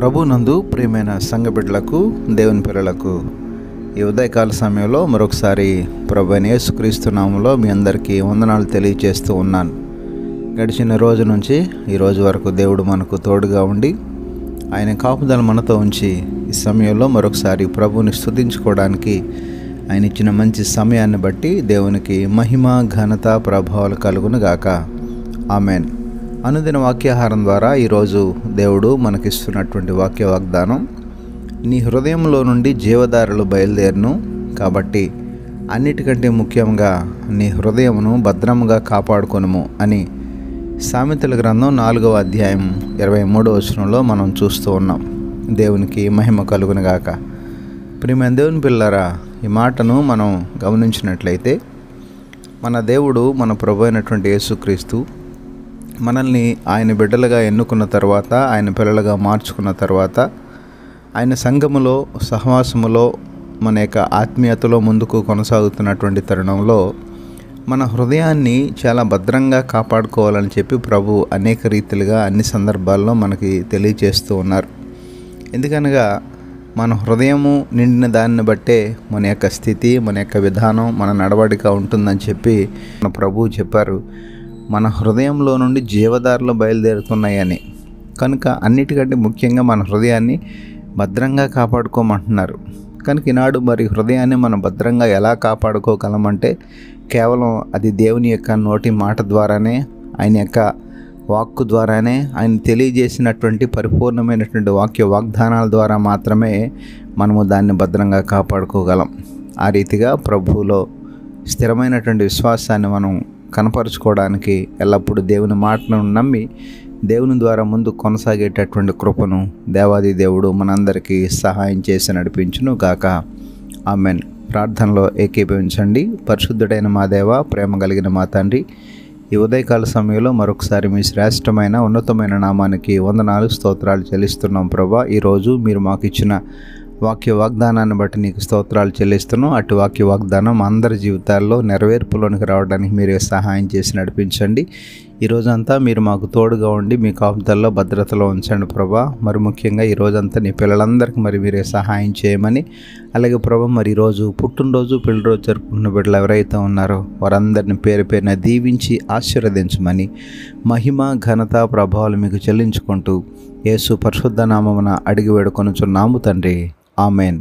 ప్రభునందు ప్రియమైన సంఘ బిడ్డలకు, దేవుని పిల్లలకు ఈ ఉదయకాల సమయంలో మరొకసారి ప్రభువైన యేసుక్రీస్తు నామములో మీ అందరికీ వందనాలు తెలియజేస్తూ ఉన్నాను. గడిచిన రోజు నుంచి ఈ రోజు వరకు దేవుడు మనకు తోడుగా ఉండి ఆయన కాపుదల మనతో ఉంచి ఈ సమయంలో మరొకసారి ప్రభువుని స్తుతించుకోవడానికి ఆయన ఇచ్చిన మంచి సమయాన్ని బట్టి దేవునికి మహిమ, ఘనత, ప్రభావాలు కలుగును గాక. ఆమెన్. అనుదిన వాక్యాహారం ద్వారా ఈరోజు దేవుడు మనకిస్తున్నటువంటి వాక్య వాగ్దానం, నీ హృదయంలో నుండి జీవధారలు బయలుదేరును, కాబట్టి అన్నిటికంటే ముఖ్యంగా నీ హృదయమును భద్రముగా కాపాడుకొనుము అని సామెతల గ్రంథం 4వ అధ్యాయం 23వ వచనంలో మనం చూస్తూ ఉన్నాం. దేవునికి మహిమ కలుగునుగాక. ప్రియమైన దేవుని పిల్లరా, ఈ మాటను మనం గమనించినట్లయితే మన దేవుడు, మన ప్రభు అయినటువంటి యేసుక్రీస్తు మనల్ని ఆయన బిడ్డలుగా ఎన్నుకున్న తర్వాత, ఆయన పిల్లలుగా మార్చుకున్న తర్వాత, ఆయన సంఘములో, సహవాసములో, మన యొక్క ఆత్మీయతలో ముందుకు కొనసాగుతున్నటువంటి తరుణంలో మన హృదయాన్ని చాలా భద్రంగా కాపాడుకోవాలని చెప్పి ప్రభు అనేక రీతిలుగా అన్ని సందర్భాల్లో మనకి తెలియజేస్తూ ఉన్నారు. ఎందుకనగా మన హృదయము నిండిన దాన్ని బట్టే మన యొక్క స్థితి, మన యొక్క విధానం, మన నడవడిక ఉంటుందని చెప్పి మన ప్రభువు చెప్పారు. మన హృదయంలో నుండి జీవధారలు బయలుదేరుతున్నాయని. కనుక అన్నిటికంటే ముఖ్యంగా మన హృదయాన్ని భద్రంగా కాపాడుకోమంటున్నారు. కనుక ఈనాడు మరి హృదయాన్ని మనం భద్రంగా ఎలా కాపాడుకోగలమంటే కేవలం అది దేవుని యొక్క నోటి మాట ద్వారానే, ఆయన యొక్క వాక్కు ద్వారానే, ఆయన తెలియజేసినటువంటి పరిపూర్ణమైనటువంటి వాక్య వాగ్దానాల ద్వారా మాత్రమే మనము దాన్ని భద్రంగా కాపాడుకోగలం. ఆ రీతిగా ప్రభువులో స్థిరమైనటువంటి విశ్వాసాన్ని మనం కనపరుచుకోవడానికి ఎల్లప్పుడూ దేవుని మాటను నమ్మి దేవుని ద్వారా ముందు కొనసాగేటటువంటి కృపను దేవాది దేవుడు మనందరికీ సహాయం చేసి నడిపించును గాక. ఆమెన్. ప్రార్థనలో ఏకీభవించండి. పరిశుద్ధుడైన మా దేవ, ప్రేమ కలిగిన మా తండ్రి, ఈ ఉదయకాల సమయంలో మరొకసారి మీ శ్రేష్టమైన ఉన్నతమైన నామానికి వందనాలు, స్తోత్రాలు చెల్లిస్తున్నాం ప్రభా. ఈరోజు మీరు మాకు ఇచ్చిన వాక్య వాగ్దానాన్ని బట్టి నీకు స్తోత్రాలు చెల్లిస్తున్నాం. అటు వాక్య వాగ్దానం అందరి జీవితాల్లో నెరవేర్పులోనికి రావడానికి మీరే సహాయం చేసి నడిపించండి. ఈరోజంతా మీరు మాకు తోడుగా ఉండి మీ కాపుదల్లో భద్రతలో ఉంచండి ప్రభా. మరి ముఖ్యంగా ఈరోజంతా నీ పిల్లలందరికీ మరి మీరే సహాయం చేయమని, అలాగే ప్రభా మరి ఈరోజు పుట్టినరోజు, పెళ్లిరోజు జరుపుకున్న బిడ్డలు ఎవరైతే ఉన్నారో వారందరిని పేరు పేరున దీవించి ఆశీర్వదించమని, మహిమ, ఘనత, ప్రభావాలు మీకు చెల్లించుకుంటూ యేసు పరిశుద్ధ నామమున అడిగి వేడుకొనుచున్నాము తండ్రి. ఆమెన్.